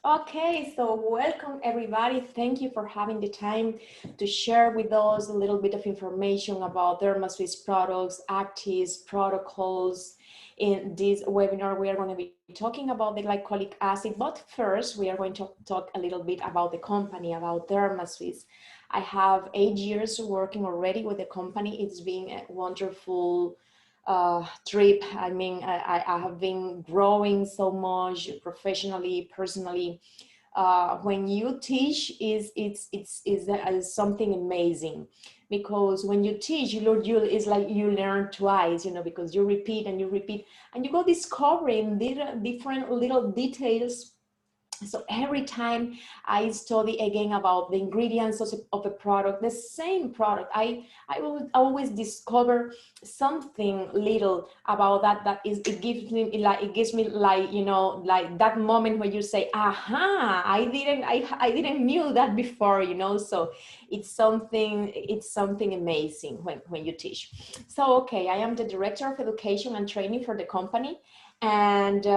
Okay, so welcome everybody. Thank you for having the time to share with us a little bit of information about DermaSwiss products, actives, protocols. In this webinar, we are going to be talking about the glycolic acid, but first we are going to talk a little bit about the company, about DermaSwiss. I have 8 years working already with the company. It's been a wonderful trip. I mean, I have been growing so much professionally, personally. When you teach, is something amazing, because when you teach, it's like you learn twice, because you repeat and you repeat, and you go discovering different little details. So every time I study again about the ingredients of a product, the same product, I will always discover something little about it gives me like that moment where you say, aha, I didn't knew that before, so it's something amazing when you teach. So okay, I am the director of education and training for the company, and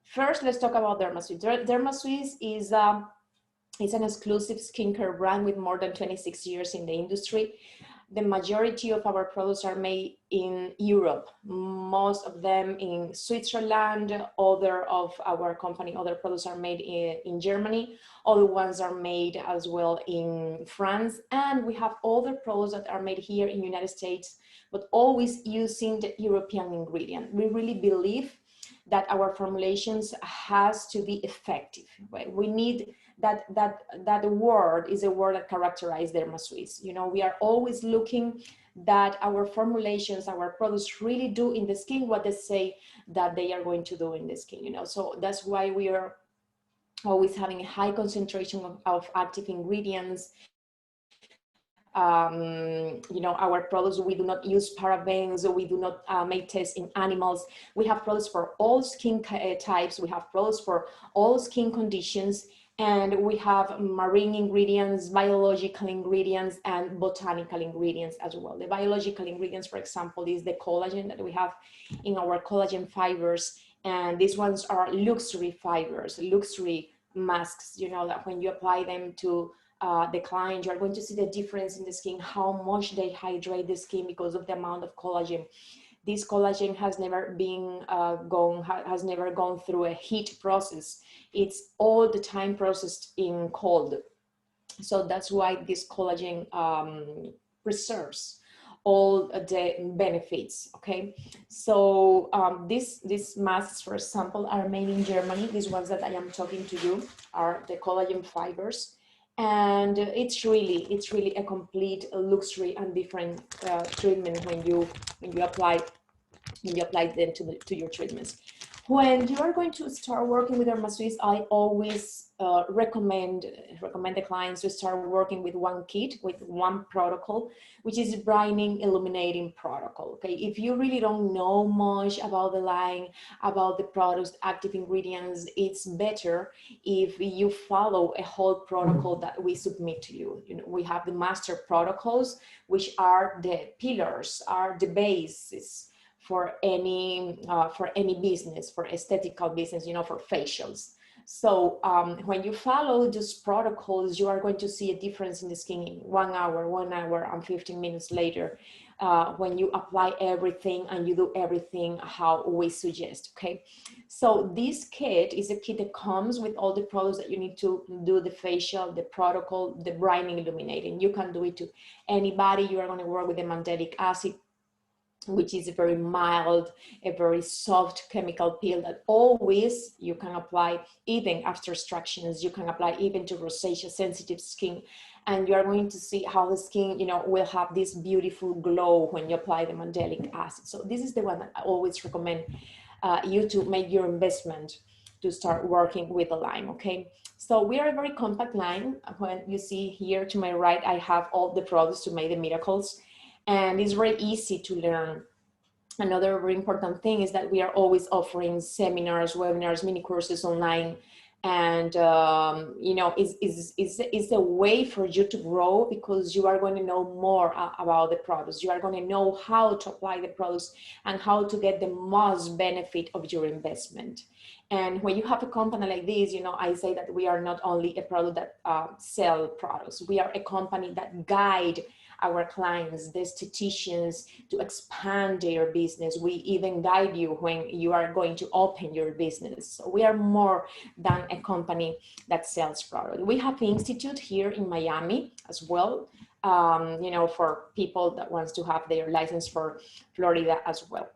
first, let's talk about DermaSwiss. DermaSwiss is an exclusive skincare brand with more than 26 years in the industry. The majority of our products are made in Europe, most of them in Switzerland. Other of our company, other products are made in Germany. Other ones are made as well in France. And we have other products that are made here in the United States, but always using the European ingredient. We really believe that our formulations has to be effective. Right? We need that word is a word that characterizes DermaSwiss. We are always looking that our formulations, our products really do in the skin what they say that they are going to do in the skin. So that's why we are always having a high concentration of active ingredients. Our products, we do not use parabens, we do not make tests in animals. We have products for all skin types, we have products for all skin conditions, and we have marine ingredients, biological ingredients, and botanical ingredients as well. The biological ingredients, for example, is the collagen that we have in our collagen fibers, and these ones are luxury fibers, luxury masks, that when you apply them to the client, you're going to see the difference in the skin, how much they hydrate the skin because of the amount of collagen. This collagen has never gone through a heat process. It's all the time processed in cold. So that's why this collagen preserves all the benefits. Okay, so these masks, for example, are made in Germany. These ones that I am talking to you are the collagen fibers, and it's really a complete luxury and different treatment when you apply them to your treatments. When you are going to start working with DermaSwiss, I always recommend the clients to start working with one kit, with one protocol, which is brightening illuminating protocol. Okay, if you really don't know much about the line, about the products, active ingredients, it's better if you follow a whole protocol that we submit to you. We have the master protocols, which are the pillars, are the basis for any business, for aesthetical business, for facials. So when you follow those protocols, you are going to see a difference in the skin in 1 hour, 1 hour and 15 minutes later, when you apply everything and you do everything how we suggest. Okay, so this kit is a kit that comes with all the products that you need to do the facial, the protocol, the brightening, illuminating. You can do it to anybody. You are going to work with the mandelic acid, which is a very mild, a very soft chemical peel that always you can apply even after extractions. You can apply even to rosacea sensitive skin, and you are going to see how the skin, will have this beautiful glow when you apply the mandelic acid. So this is the one that I always recommend you to make your investment to start working with the line. Okay, so we are a very compact line. When you see here to my right, I have all the products to make the miracles, and it's very easy to learn. Another very important thing is that we are always offering seminars, webinars, mini courses online, and you know, is a way for you to grow, because you are going to know more about the products. You are going to know how to apply the products and how to get the most benefit of your investment. And when you have a company like this, you know, I say that we are not only a product that sell products, we are a company that guide our clients, the estheticians, to expand their business. We even guide you when you are going to open your business. So we are more than a company that sells products. We have an institute here in Miami as well, you know, for people that wants to have their license for Florida as well.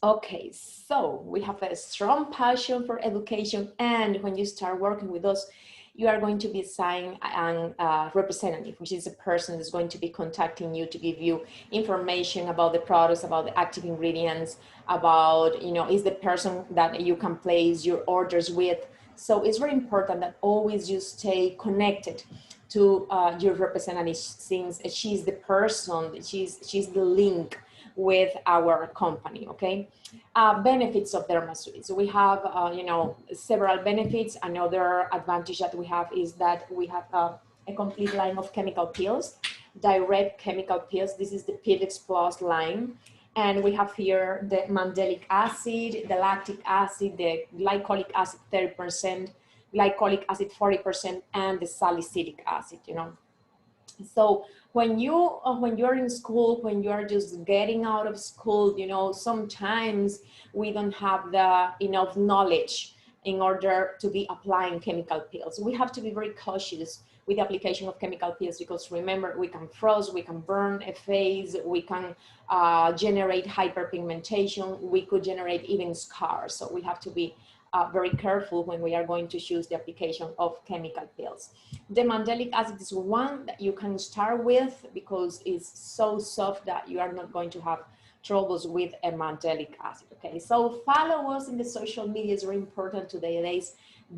Okay, so we have a strong passion for education, and when you start working with us, you are going to be assigned a representative, which is a person that's going to be contacting you to give you information about the products, about the active ingredients, about, you know, is the person that you can place your orders with. So it's very important that always you stay connected to your representative, since she's the person, she's the link with our company. Okay. Benefits of DermaSuite. So we have, you know, several benefits. Another advantage that we have is that we have a complete line of chemical peels, direct chemical peels. This is the Pidix Plus line. And we have here the mandelic acid, the lactic acid, the glycolic acid 30%, glycolic acid 40%, and the salicylic acid, you know. So when you're in school, when you are just getting out of school, you know, sometimes we don't have the enough knowledge in order to be applying chemical peels. We have to be very cautious with the application of chemical peels, because remember, we can frost, we can burn a face, we can generate hyperpigmentation, we could generate even scars. So we have to be very careful when we are going to choose the application of chemical peels. The mandelic acid is one that you can start with because it's so soft that you are not going to have troubles with a mandelic acid. Okay, so follow us in the social media. It's very important today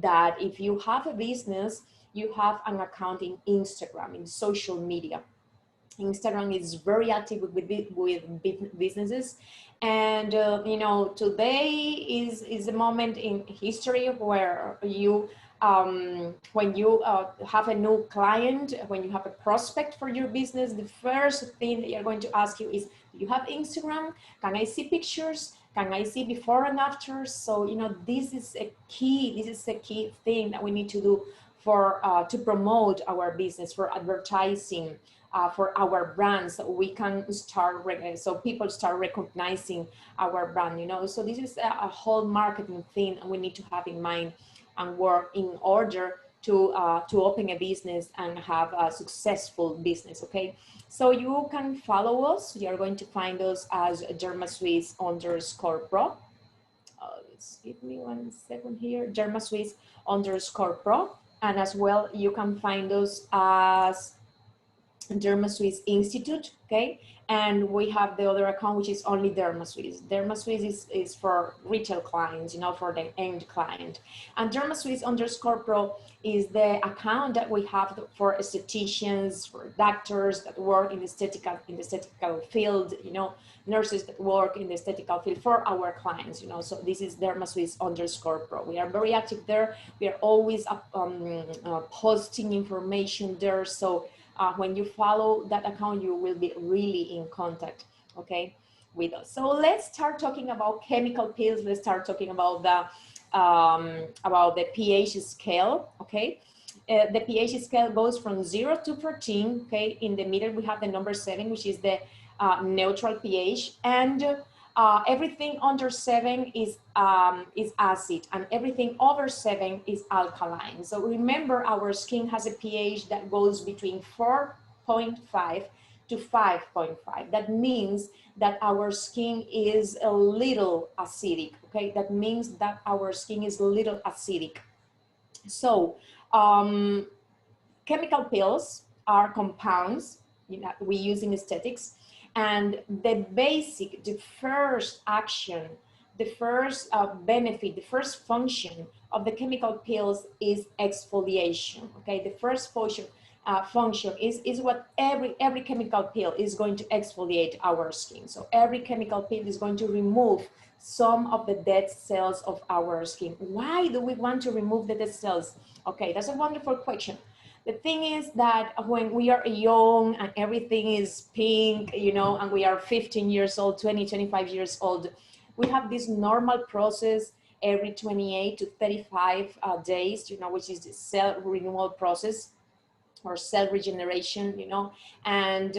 that if you have a business, you have an account in Instagram, in social media. Instagram is very active with businesses, and you know, today is a moment in history where you when you have a new client, when you have a prospect for your business, the first thing that you're going to ask you is, do you have Instagram? Can I see pictures? Can I see before and after? So, you know, this is a key thing that we need to do for to promote our business, for advertising, for our brand, so we can start, so people start recognizing our brand, you know. So this is a whole marketing thing, and we need to have in mind and work in order to open a business and have a successful business. Okay, so you can follow us. You are going to find us as DermaSuisse_pro. Let's give me 1 second here. DermaSuisse_pro, and as well you can find us as DermaSuisse Institute. Okay, and we have the other account, which is only DermaSuisse. DermaSuisse is for retail clients, you know, for the end client. And DermaSuisse_pro is the account that we have for estheticians, for doctors that work in the aesthetical field, you know, nurses that work in the aesthetical field, for our clients, you know. So this is DermaSuisse_pro. We are very active there. We are always posting information there. So when you follow that account, you will be really in contact, okay, with us. So let's start talking about chemical peels. Let's start talking about the pH scale, okay. The pH scale goes from 0 to 14, okay. In the middle, we have the number 7, which is the neutral pH, and everything under 7 is acid, and everything over 7 is alkaline. So remember, our skin has a pH that goes between 4.5 to 5.5. That means that our skin is a little acidic, okay? That means that our skin is a little acidic. So chemical peels are compounds, you know, we use in aesthetics. And the first action, the first benefit, the first function of the chemical peels is exfoliation. Okay, the first function is what every chemical peel is going to exfoliate our skin. So every chemical peel is going to remove some of the dead cells of our skin. Why do we want to remove the dead cells? Okay, that's a wonderful question. The thing is that when we are young and everything is pink, you know, and we are 15 years old, 20, 25 years old, we have this normal process every 28 to 35 days, you know, which is the cell renewal process or cell regeneration, you know, and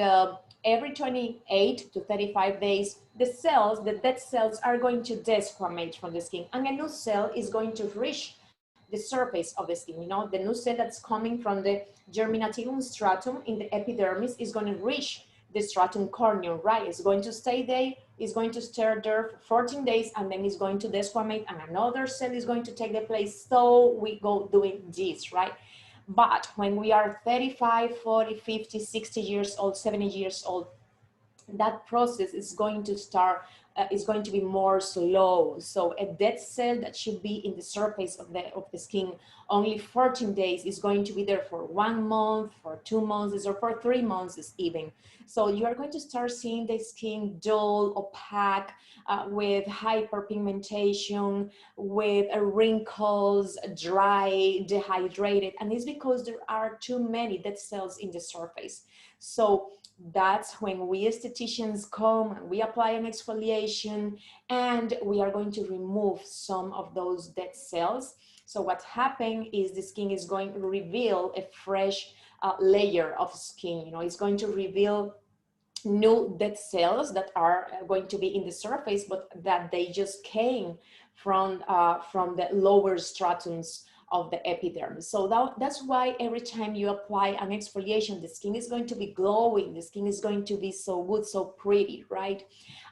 every 28 to 35 days, the cells, the dead cells are going to desquamate from the skin, and a new cell is going to reach the surface of the skin. You know, the new cell that's coming from the germinativum stratum in the epidermis is going to reach the stratum corneum, right? It's going to stay there, it's going to stay there for 14 days, and then it's going to desquamate, and another cell is going to take the place. So we go doing this, right? But when we are 35, 40, 50, 60 years old, 70 years old, that process is going to start, is going to be more slow. So a dead cell that should be in the surface of the skin only 14 days is going to be there for 1 month, for 2 months, or for 3 months even. So you are going to start seeing the skin dull, opaque, with hyperpigmentation, with wrinkles, dry, dehydrated, and it's because there are too many dead cells in the surface. So that's when we estheticians come and we apply an exfoliation, and we are going to remove some of those dead cells. So what's happening is the skin is going to reveal a fresh layer of skin. You know, it's going to reveal new dead cells that are going to be in the surface, but that they just came from the lower stratums of the epidermis. So that's why every time you apply an exfoliation, the skin is going to be glowing, the skin is going to be so good, so pretty, right?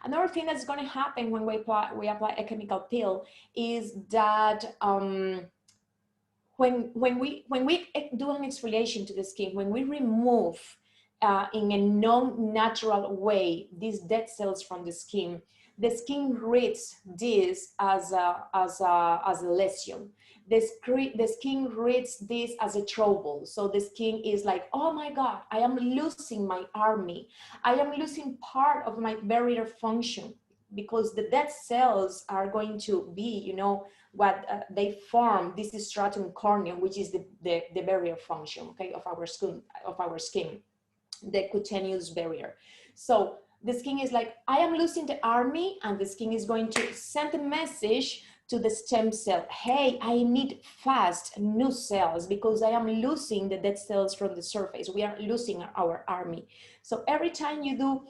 Another thing that's going to happen when we apply a chemical peel is that when we do an exfoliation to the skin, when we remove in a non-natural way these dead cells from the skin reads this as a lesion. The skin reads this as a trouble. So the skin is like, oh my God, I am losing my army. I am losing part of my barrier function, because the dead cells are going to be, you know, what they form this stratum corneum, which is the barrier function, okay, of our skin, the cutaneous barrier. So the skin is like, I am losing the army, and the skin is going to send a message to the stem cell. Hey, I need fast new cells because I am losing the dead cells from the surface. We are losing our army. So every time you do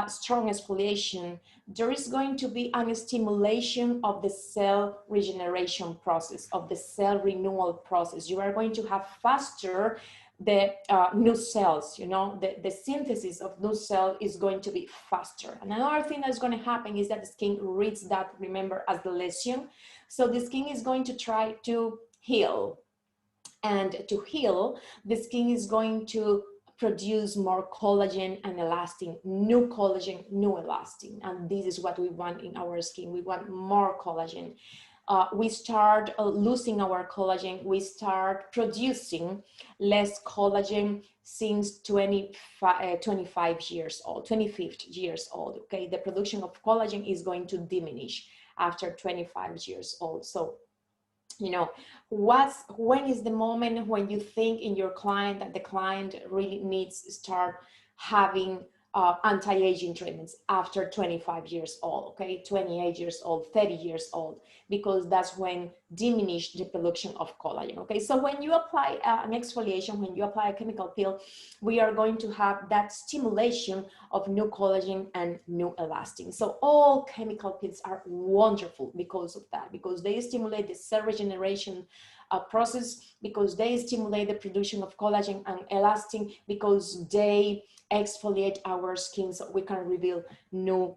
strong exfoliation, there is going to be a stimulation of the cell regeneration process, of the cell renewal process. You are going to have faster the new cells, you know, the synthesis of new cell is going to be faster. And another thing that's going to happen is that the skin reads that, remember, as the lesion. So the skin is going to try to heal. And to heal, the skin is going to produce more collagen and elastin, new collagen, new elastin. And this is what we want in our skin. We want more collagen. We start losing our collagen, we start producing less collagen since 25 years old, 25 years old, okay? The production of collagen is going to diminish after 25 years old. So, you know, when is the moment when you think in your client that the client really needs to start having anti-aging treatments? After 25 years old, okay, 28 years old, 30 years old, because that's when diminish the production of collagen, okay? So when you apply an exfoliation, when you apply a chemical peel, we are going to have that stimulation of new collagen and new elastin. So all chemical peels are wonderful because of that, because they stimulate the cell regeneration process, because they stimulate the production of collagen and elastin, because they exfoliate our skin so we can reveal new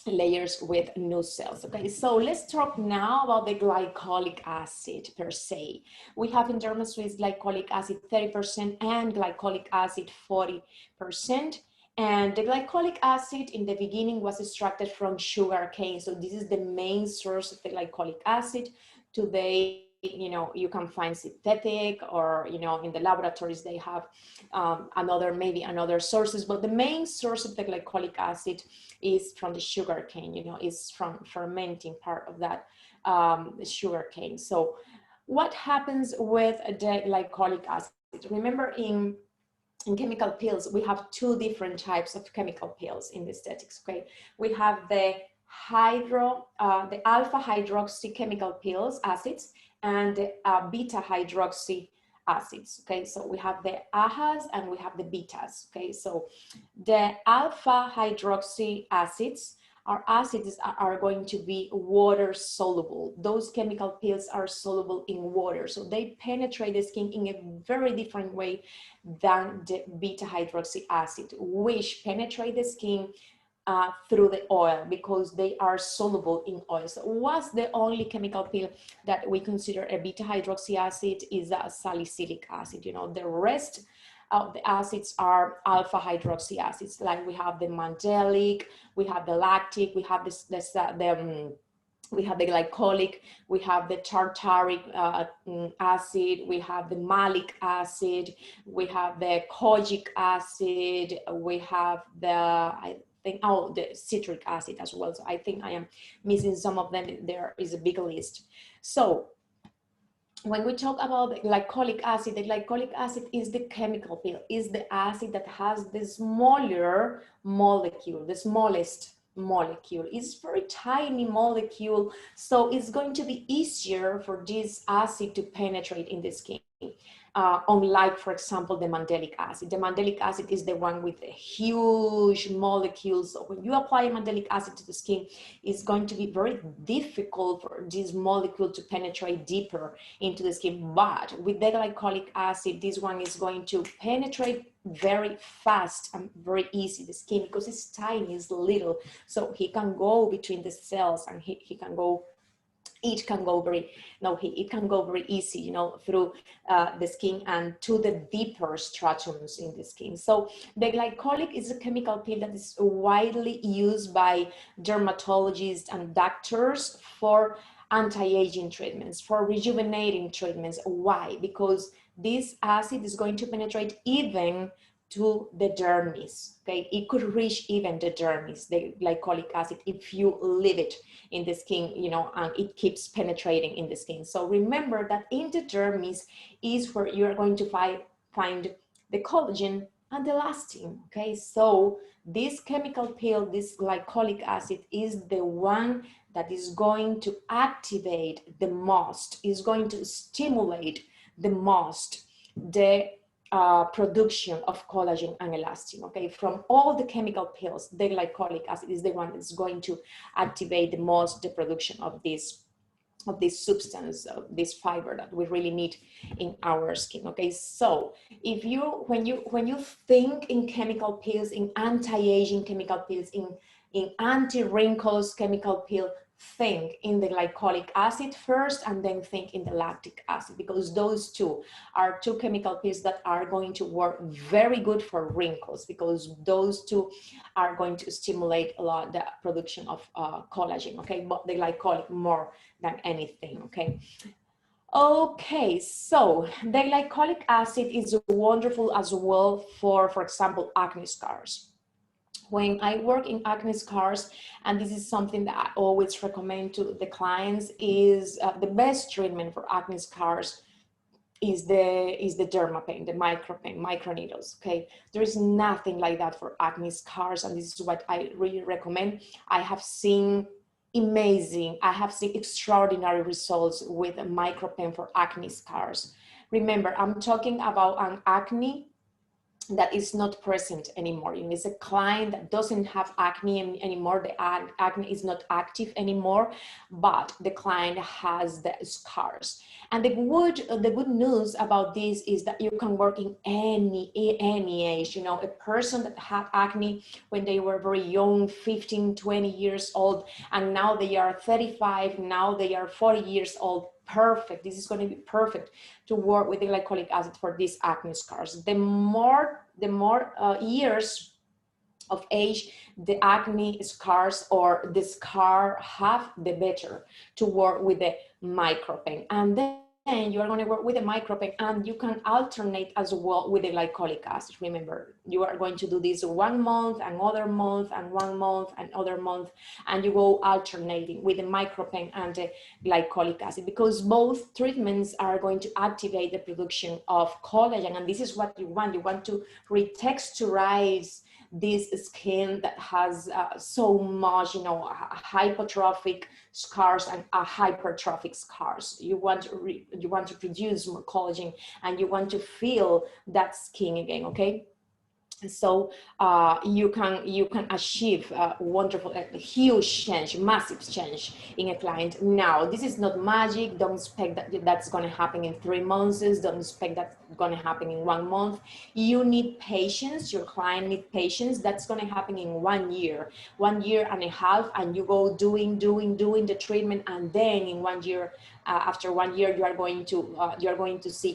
layers with new cells. Okay, so let's talk now about the glycolic acid per se. We have in dermoswis glycolic acid 30% and glycolic acid 40%. And the glycolic acid in the beginning was extracted from sugar cane. So this is the main source of the glycolic acid. Today, you know, you can find synthetic, or, you know, in the laboratories they have maybe another sources, but the main source of the glycolic acid is from the sugar cane, you know, is from fermenting part of that sugar cane. So what happens with the glycolic acid? Remember, in chemical peels, we have two different types of chemical peels in the aesthetics, okay? We have the alpha hydroxy chemical peels, acids, and the beta hydroxy acids, okay? So we have the AHAs and we have the betas, okay? So the alpha hydroxy acids are going to be water soluble. Those chemical peels are soluble in water, so they penetrate the skin in a very different way than the beta hydroxy acid, which penetrate the skin through the oil, because they are soluble in oil. So what's the only chemical peel that we consider a beta hydroxy acid is a salicylic acid. You know, the rest of the acids are alpha hydroxy acids. Like we have the mandelic, we have the lactic, we have we have the glycolic, we have the tartaric acid, we have the malic acid, we have the kojic acid, we have the the citric acid as well. So I think I am missing some of them. There is a big list. So when we talk about the glycolic acid is the chemical peel, is the acid that has the smaller molecule, the smallest molecule. It's very tiny molecule, so it's going to be easier for this acid to penetrate in the skin. Unlike, for example, the mandelic acid. The mandelic acid is the one with the huge molecules. So when you apply mandelic acid to the skin, it's going to be very difficult for this molecule to penetrate deeper into the skin. But with the glycolic acid, this one is going to penetrate very fast and very easy the skin, because it's tiny, it's little. So he can go between the cells, and he can go, it can go very easy, you know, through the skin and to the deeper stratums in the skin. So the glycolic is a chemical peel that is widely used by dermatologists and doctors for anti-aging treatments, for rejuvenating treatments. Why? Because this acid is going to penetrate even to the dermis, okay? It could reach even the dermis, the glycolic acid, if you leave it in the skin, you know, and it keeps penetrating in the skin. So remember that in the dermis is where you're going to find the collagen and the elastin, okay? So this chemical peel, this glycolic acid, is the one that is going to activate the most, is going to stimulate the most the production of collagen and elastin, okay? From all the chemical peels, the glycolic acid is the one that's going to activate the most the production of this substance, of this fiber that we really need in our skin, okay? So if you, when you think in chemical peels, in anti-aging chemical peels, in anti-wrinkles chemical peel, think in the glycolic acid first, and then think in the lactic acid, because those two are two chemical peels that are going to work very good for wrinkles, because those two are going to stimulate a lot the production of collagen, okay? But the glycolic more than anything, okay? Okay, so the glycolic acid is wonderful as well for example, acne scars. When I work in acne scars, and this is something that I always recommend to the clients, is the best treatment for acne scars is the Dermapen, the Microplane, microneedles, okay? There is nothing like that for acne scars, and this is what I really recommend. I have seen extraordinary results with a Microplane for acne scars. Remember, I'm talking about an acne that is not present anymore. You know, it's a client that doesn't have acne anymore. The acne is not active anymore, but the client has the scars. And the good news about this is that you can work in any age. You know, a person that had acne when they were very young, 15, 20 years old, and now they are 35, now they are 40 years old. Perfect. This is going to be perfect to work with the glycolic acid for these acne scars. The more years of age the acne scars or the scar have, the better to work with the Microplane. And then then you are going to work with the Microplane, and you can alternate as well with the glycolic acid. Remember, you are going to do this 1 month, another month, and 1 month, and other month, and you go alternating with the Microplane and the glycolic acid, because both treatments are going to activate the production of collagen, and this is what you want. You want to retexturize this skin that has so much, hypertrophic scars and hypertrophic scars. You want to produce more collagen, and you want to feel that skin again. Okay. So you can achieve wonderful, huge change, massive change in a client. Now, this is not magic. Don't expect that that's going to happen in 3 months. Don't expect that's going to happen in 1 month. You need patience. Your client needs patience. That's going to happen in 1 year, 1.5 years, and you go doing the treatment, and then in 1 year, after 1 year, you are going to see,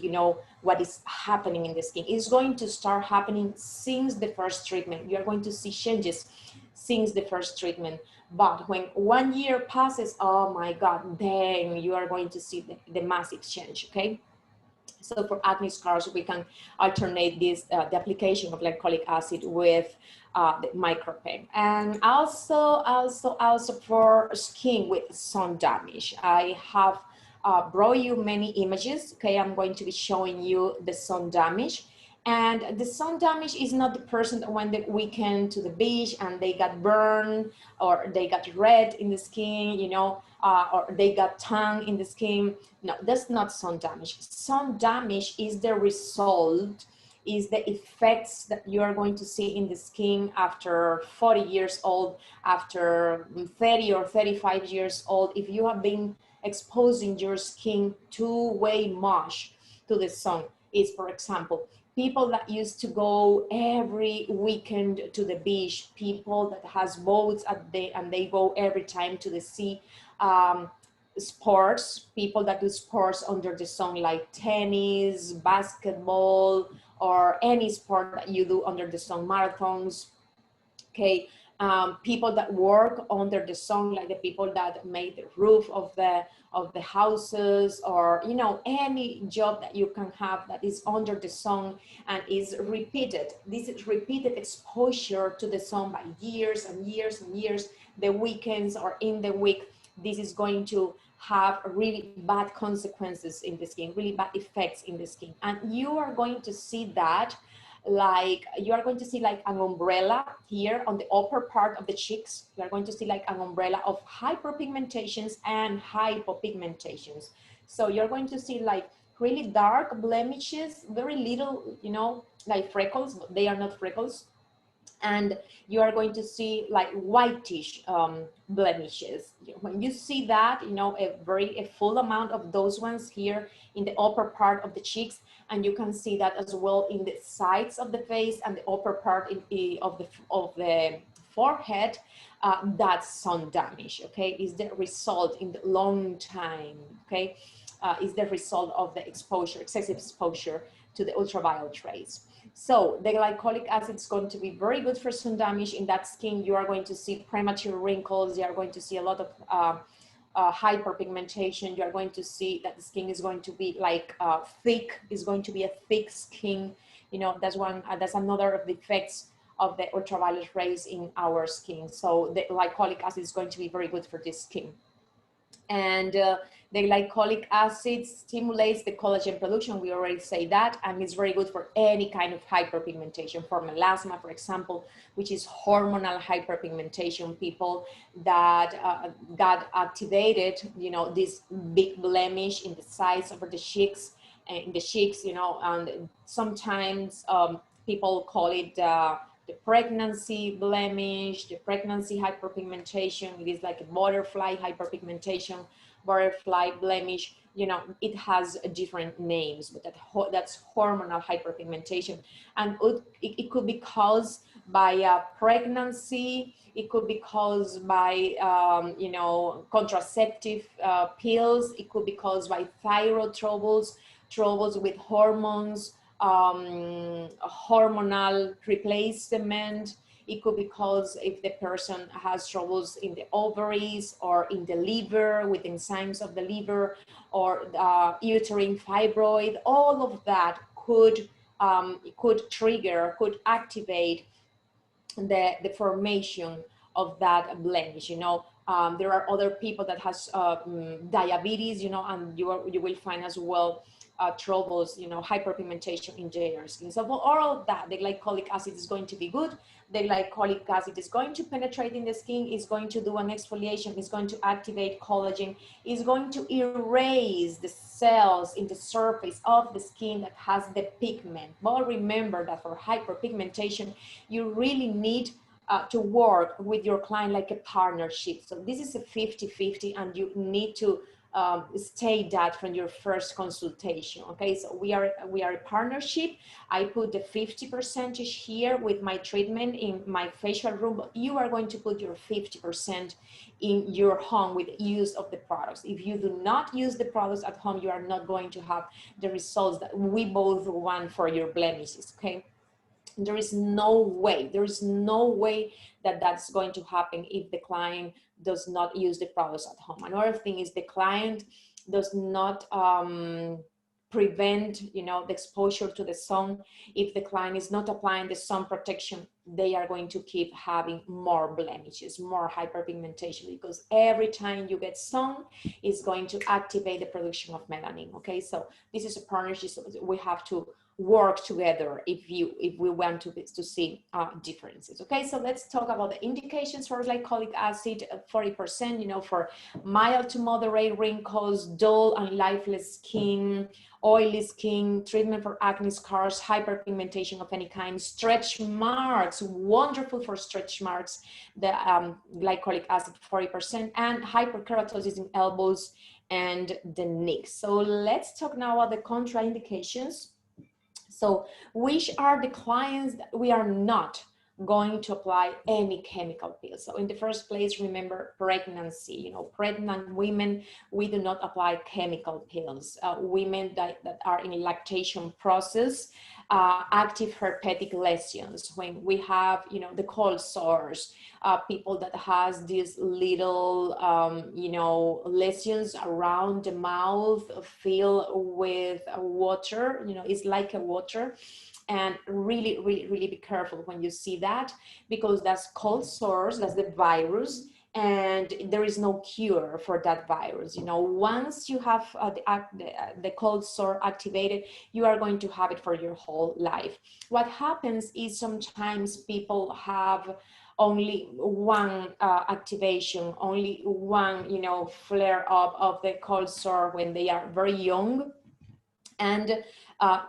what is happening in the skin. It's going to start happening since the first treatment. You are going to see changes since the first treatment. But when 1 year passes, oh my God, then you are going to see the massive change. Okay. So for acne scars, we can alternate this, the application of glycolic acid with the Microplane. And also for skin with sun damage, I have brought you many images. Okay, I'm going to be showing you the sun damage. And the sun damage is not the person that went the weekend to the beach and they got burned, or they got red in the skin, or they got tan in the skin. No, that's not sun damage. Sun damage is the result, is the effects that you are going to see in the skin after 40 years old, after 30 or 35 years old, if you have been exposing your skin too way much to the sun. Is, for example, people that used to go every weekend to the beach, people that has boats and they go every time to the sea. Sports, people that do sports under the sun, like tennis, basketball, or any sport that you do under the sun, marathons. Okay. People that work under the sun, like the people that made the roof of the houses, or any job that you can have that is under the sun and is repeated. This is repeated exposure to the sun by years and years and years, the weekends or in the week. This is going to have really bad consequences in the skin, really bad effects in the skin, and you are going to see that. Like, you are going to see like an umbrella here on the upper part of the cheeks. You are going to see like an umbrella of hyperpigmentations and hypopigmentations. So you're going to see like really dark blemishes, very little, like freckles, but they are not freckles. And you are going to see like whitish blemishes. When you see that, a full amount of those ones here in the upper part of the cheeks, and you can see that as well in the sides of the face and the upper part of the forehead. That's sun damage. Okay, is the result in the long time. Okay, is the result of the exposure, excessive exposure to the ultraviolet rays. So the glycolic acid is going to be very good for sun damage. In that skin, you are going to see premature wrinkles. You are going to see a lot of hyperpigmentation. You are going to see that the skin is going to be like thick. Is going to be a thick skin. That's another of the effects of the ultraviolet rays in our skin. So the glycolic acid is going to be very good for this skin. And the glycolic acid stimulates the collagen production. We already say that, and it's very good for any kind of hyperpigmentation. For melasma, for example, which is hormonal hyperpigmentation, people that got activated, this big blemish in the sides over the cheeks, and sometimes people call it the pregnancy blemish, the pregnancy hyperpigmentation. It is like a butterfly hyperpigmentation, butterfly blemish. It has different names, but that's hormonal hyperpigmentation. And it could be caused by pregnancy. It could be caused by, contraceptive pills. It could be caused by thyroid troubles with hormones, hormonal replacement. It could be because if the person has troubles in the ovaries or in the liver, with enzymes of the liver, or uterine fibroid. All of that could trigger, could activate the formation of that blemish. There are other people that has diabetes, and you will find as well troubles, hyperpigmentation in their skin. So for all of that, the glycolic acid is going to be good. The glycolic acid is going to penetrate in the skin, is going to do an exfoliation, is going to activate collagen, is going to erase the cells in the surface of the skin that has the pigment. But remember that for hyperpigmentation, you really need to work with your client like a partnership. So this is a 50-50, and you need to state that from your first consultation. Okay, so we are a partnership. I put the 50% here with my treatment in my facial room, but you are going to put your 50% in your home with use of the products. If you do not use the products at home, you are not going to have the results that we both want for your blemishes. Okay, there is no way that that's going to happen if the client does not use the products at home. Another thing is the client does not prevent, the exposure to the sun. If the client is not applying the sun protection, they are going to keep having more blemishes, more hyperpigmentation, because every time you get sun, it's going to activate the production of melanin. Okay, so this is a partnership. So we have to work together if we want to see differences. Okay, so let's talk about the indications for glycolic acid. 40%, for mild to moderate wrinkles, dull and lifeless skin, oily skin, treatment for acne scars, hyperpigmentation of any kind, stretch marks, wonderful for stretch marks, the glycolic acid 40%, and hyperkeratosis in elbows and the knees. So let's talk now about the contraindications. So which are the clients that we are not going to apply any chemical pills? So in the first place, remember pregnancy. Pregnant women, we do not apply chemical pills. Women that are in lactation process, active herpetic lesions, when we have, the cold sores, people that has these little, lesions around the mouth filled with water, it's like a water. And really, really, really be careful when you see that, because that's cold sores, that's the virus, and there is no cure for that virus. Once you have the cold sore activated, you are going to have it for your whole life. What happens is sometimes people have only one activation, only one, flare up of the cold sore when they are very young. And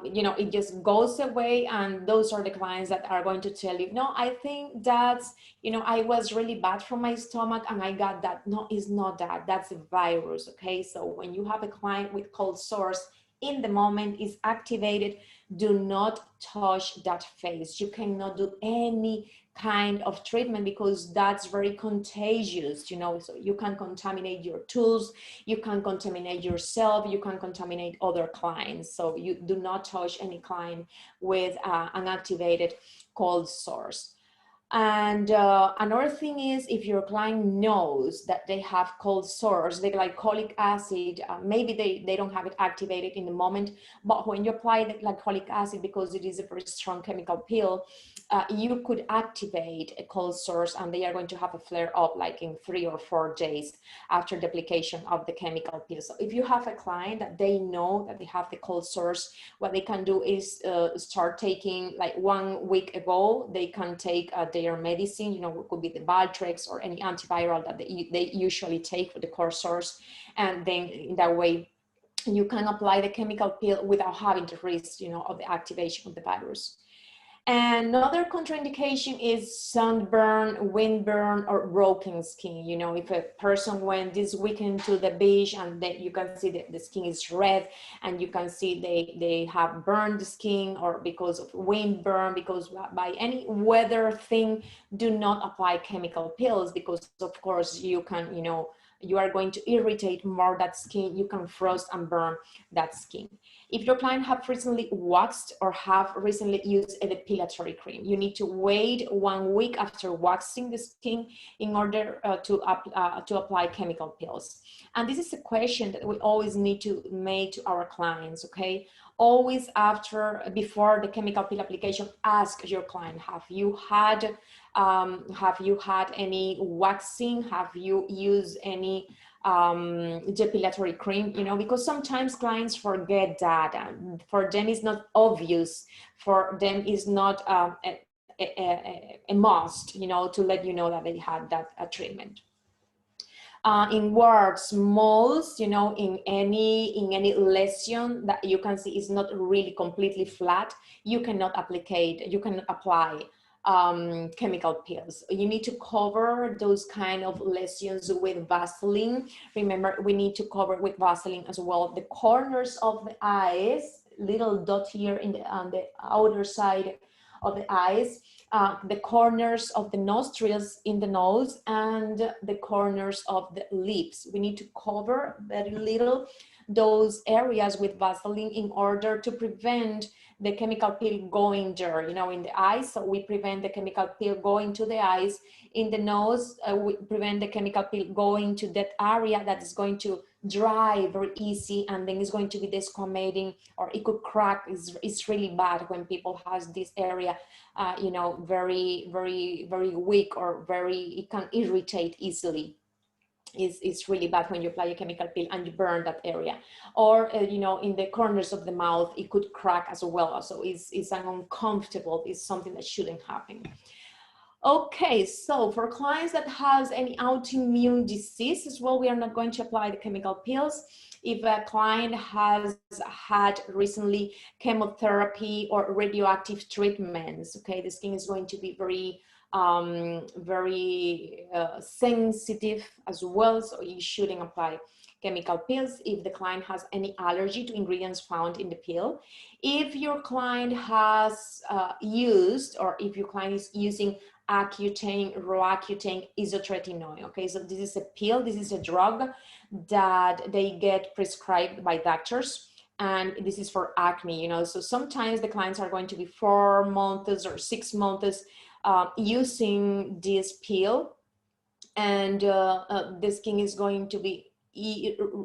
it just goes away, and those are the clients that are going to tell you, no, I think that's, I was really bad from my stomach and I got that. No, it's not that, that's a virus. Okay, so when you have a client with cold sores, in the moment is activated, do not touch that face. You cannot do any kind of treatment because that's very contagious, so you can contaminate your tools, you can contaminate yourself, you can contaminate other clients. So you do not touch any client with an activated cold sores. And another thing is, if your client knows that they have cold sores, the glycolic acid, maybe they don't have it activated in the moment, but when you apply the glycolic acid, because it is a very strong chemical pill, you could activate a cold sores, and they are going to have a flare up like in 3 or 4 days after the application of the chemical pill. So if you have a client that they know that they have the cold sores, what they can do is start taking, like 1 week ago, they can take their medicine, it could be the Valtrex or any antiviral that they usually take for the cold sores, and then in that way you can apply the chemical pill without having the risk, of the activation of the virus. And another contraindication is sunburn, windburn, or broken skin. If a person went this weekend to the beach and then you can see that the skin is red, and you can see they have burned the skin, or because of windburn, because by any weather thing, do not apply chemical pills, because of course you can, You are going to irritate more that skin. You can frost and burn that skin. If your client have recently waxed or have recently used a depilatory cream, you need to wait 1 week after waxing the skin in order to apply chemical peels. And this is a question that we always need to make to our clients, okay? Always before the chemical peel application, ask your client, have you had any waxing? Have you used any depilatory cream? You know, because sometimes clients forget that, and for them it's not obvious. For them it's not a must, you know, to let you know that they had that treatment. In warts, moles, you know, in any lesion that you can see is not really completely flat, you cannot apply chemical peels. You need to cover those kind of lesions with Vaseline. Remember, we need to cover with Vaseline as well the corners of the eyes, little dot here on the outer side of the eyes, the corners of the nostrils in the nose, and the corners of the lips. We need to cover very little those areas with Vaseline in order to prevent the chemical peel going there, you know, in the eyes. So we prevent the chemical peel going to the eyes. In the nose, we prevent the chemical peel going to that area that is going to dry very easy, and then it's going to be desquamating, or it could crack. It's really bad when people has this area, you know, very, very, very weak, or it can irritate easily. It's really bad when you apply a chemical peel and you burn that area. Or, you know, in the corners of the mouth, it could crack as well. So it's an uncomfortable, it's something that shouldn't happen. Okay, so for clients that has any autoimmune disease as well, we are not going to apply the chemical peels. If a client has had recently chemotherapy or radioactive treatments, okay, the skin is going to be very sensitive as well, so you shouldn't apply chemical peels. If the client has any allergy to ingredients found in the peel, if your client has used, or if your client is using Accutane, Roaccutane, isotretinoin, okay, so this is a pill, this is a drug that they get prescribed by doctors, and this is for acne, you know. So sometimes the clients are going to be 4 months or 6 months using this pill, and the skin is going to be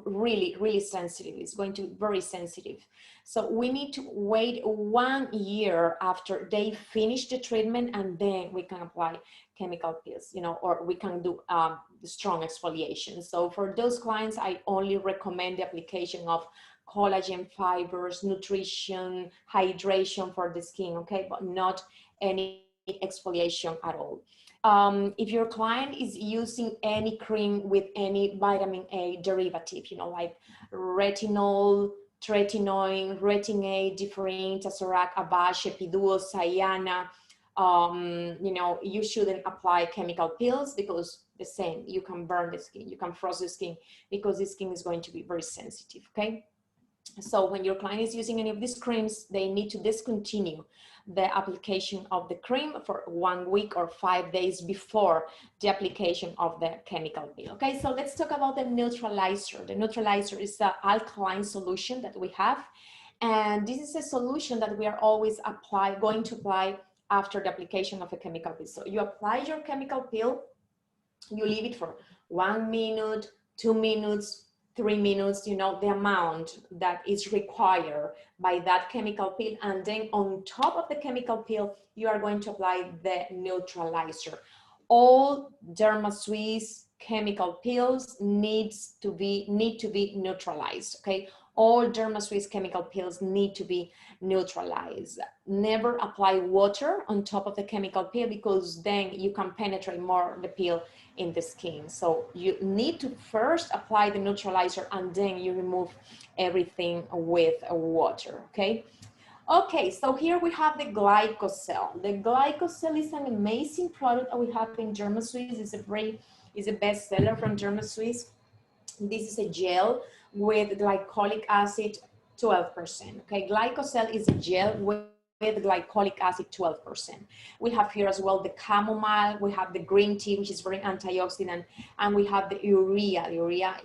really, really sensitive. It's going to be very sensitive. So we need to wait 1 year after they finish the treatment, and then we can apply chemical peels, you know, or we can do the strong exfoliation. So for those clients, I only recommend the application of collagen fibers, nutrition, hydration for the skin, okay, but not any exfoliation at all. If your client is using any cream with any vitamin A derivative, you know, like retinol, tretinoin, retin-A, differin, Tazorac, Abash, Epiduo, Cyana, you know, you shouldn't apply chemical peels, because the same, you can burn the skin, you can frost the skin, because the skin is going to be very sensitive, okay? So when your client is using any of these creams, they need to discontinue the application of the cream for 1 week or 5 days before the application of the chemical peel. Okay, so let's talk about the neutralizer. The neutralizer is the alkaline solution that we have. And this is a solution that we are always going to apply after the application of a chemical peel. So you apply your chemical peel, you leave it for 1 minute, 2 minutes, 3 minutes, you know, the amount that is required by that chemical peel. And then on top of the chemical peel, you are going to apply the neutralizer. All DermaSwiss chemical peels need to be neutralized, okay? All DermaSwiss chemical peels need to be neutralized. Never apply water on top of the chemical peel, because then you can penetrate more the peel in the skin. So you need to first apply the neutralizer, and then you remove everything with water, okay? Okay, so here we have the Glycosal. The Glycosal is an amazing product that we have in DermaSwiss. It's a bestseller from DermaSwiss. This is a gel with glycolic acid 12%. Okay, Glycosal is a gel with with glycolic acid 12%. We have here as well the chamomile, we have the green tea, which is very antioxidant, and we have the urea. The urea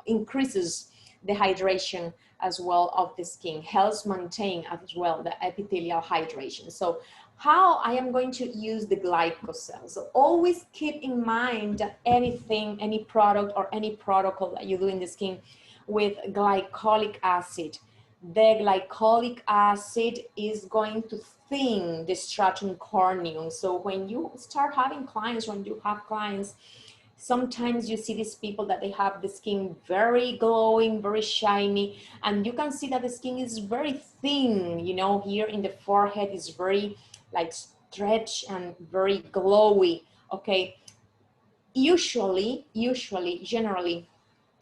increases the hydration as well of the skin, helps maintain as well the epithelial hydration. So how I am going to use the Glycosal. So always keep in mind that anything, any product or any protocol that you do in the skin with glycolic acid, the glycolic acid is going to thin the stratum corneum. So when you start having clients, when you have clients, sometimes you see these people that they have the skin very glowing, very shiny, and you can see that the skin is very thin, you know, here in the forehead is very like stretched and very glowy, okay? Generally,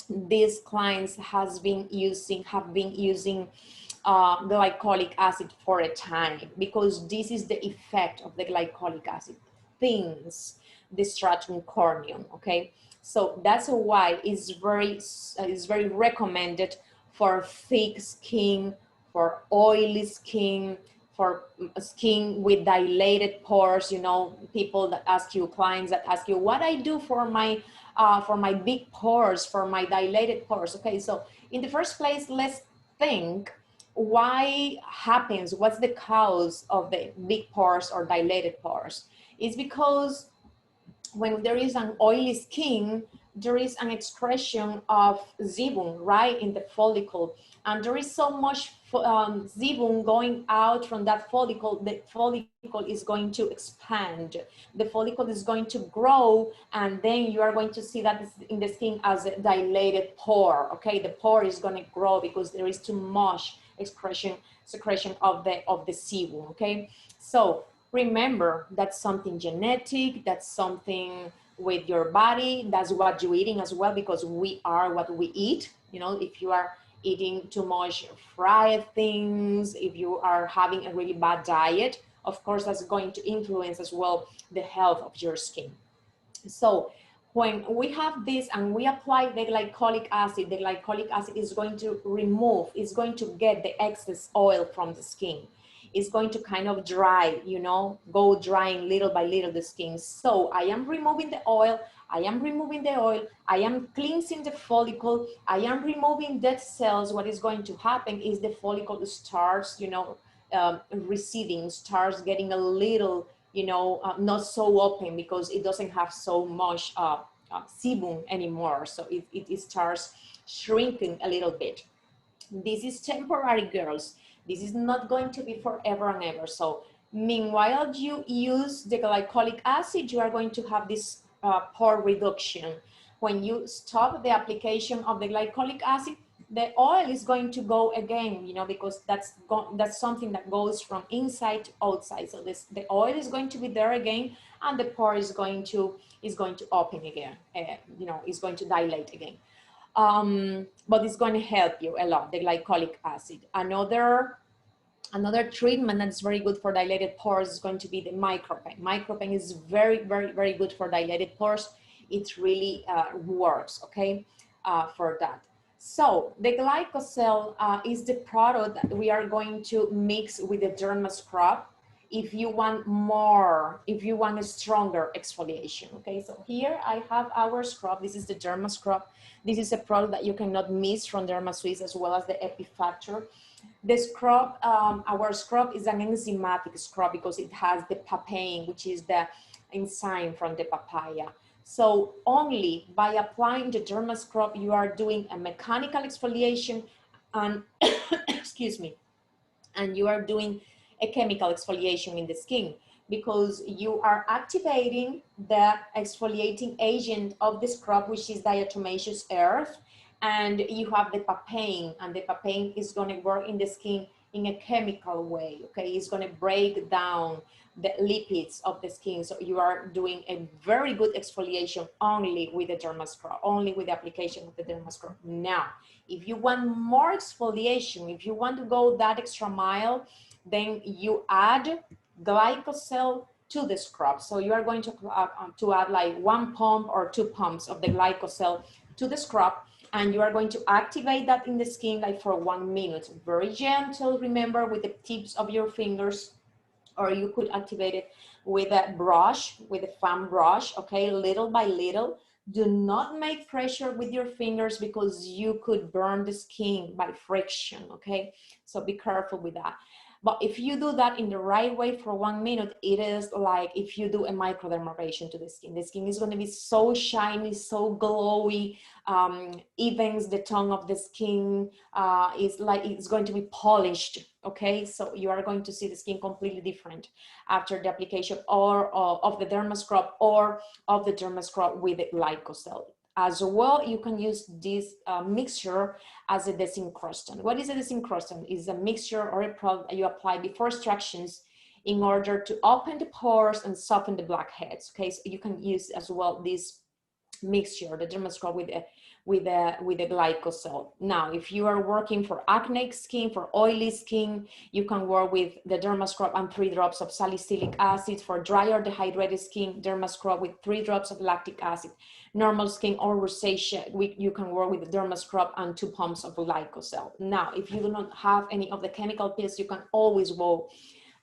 these clients have been using glycolic acid for a time, because this is the effect of the glycolic acid, thins the stratum corneum, okay? So that's why it's very recommended for thick skin, for oily skin, for skin with dilated pores, you know, people that ask you, clients that ask you, what I do for my big pores, for my dilated pores, okay? So in the first place, let's think why happens, what's the cause of the big pores or dilated pores? It's because when there is an oily skin, there is an excretion of sebum right in the follicle, and there is so much sebum going out from that follicle. The follicle is going to expand, the follicle is going to grow, and then you are going to see that in the skin as a dilated pore, okay? The pore is going to grow because there is too much secretion of the sebum, okay? So remember, that's something genetic, that's something with your body, that's what you're eating as well, because we are what we eat. You know, if you are eating too much fried things, if you are having a really bad diet, of course, that's going to influence as well the health of your skin. So when we have this and we apply the glycolic acid is going to remove, is going to get the excess oil from the skin. It's going to kind of dry, you know, go drying little by little the skin. So I am removing the oil, I am cleansing the follicle, I am removing dead cells. What is going to happen is the follicle starts, you know, receding, starts getting a little, you know, not so open, because it doesn't have so much sebum anymore. So it starts shrinking a little bit. This is temporary, girls. This is not going to be forever and ever. So meanwhile you use the glycolic acid, you are going to have this pore reduction. When you stop the application of the glycolic acid, the oil is going to go again, you know, because that's something that goes from inside to outside. So the oil is going to be there again, and the pore is going to open again, you know, is going to dilate again. But it's going to help you a lot, the glycolic acid. Another treatment that's very good for dilated pores is going to be the Microplane. Microplane is very, very, very good for dilated pores. It really works, okay, for that. So the Glycosal is the product that we are going to mix with the derma scrub if you want more, if you want a stronger exfoliation, okay? So here I have our scrub. This is the derma scrub. This is a product that you cannot miss from Derma Swiss, as well as the Epifactor. The scrub, our scrub is an enzymatic scrub because it has the papain, which is the enzyme from the papaya. So only by applying the derma scrub, you are doing a mechanical exfoliation and, excuse me, and you are doing a chemical exfoliation in the skin, because you are activating the exfoliating agent of the scrub, which is diatomaceous earth, and you have the papain, and the papain is going to work in the skin in a chemical way, okay? It's going to break down the lipids of the skin. So you are doing a very good exfoliation only with the derma scrub, only with the application of the derma scrub. Now, if you want more exfoliation, if you want to go that extra mile, then you add Glycosal to the scrub. So you are going to add like 1 pump or 2 pumps of the Glycosal to the scrub, And you are going to activate that in the skin like for 1 minute, very gentle, remember, with the tips of your fingers, or you could activate it with a brush, with a fan brush, okay, little by little. Do not make pressure with your fingers because you could burn the skin by friction, okay? So be careful with that. But if you do that in the right way for 1 minute, it is like if you do a microdermabrasion to the skin is going to be so shiny, so glowy, evens the tone of the skin, is like it's going to be polished, okay? So you are going to see the skin completely different after the application or of the derma scrub or of the derma scrub with the Glycosal. As well, you can use this mixture as a desincrustant. What is a desincrustant? It's a mixture or a product that you apply before extractions in order to open the pores and soften the blackheads. Okay, so you can use as well this mixture, the derma scrub with the Glycosal. Now, if you are working for acne skin, for oily skin, you can work with the derma scrub and 3 drops of salicylic acid. For dry or dehydrated skin, derma scrub with 3 drops of lactic acid. Normal skin or rosacea, you can work with the derma scrub and 2 pumps of Glycosal. Now, if you do not have any of the chemical pills, you can always go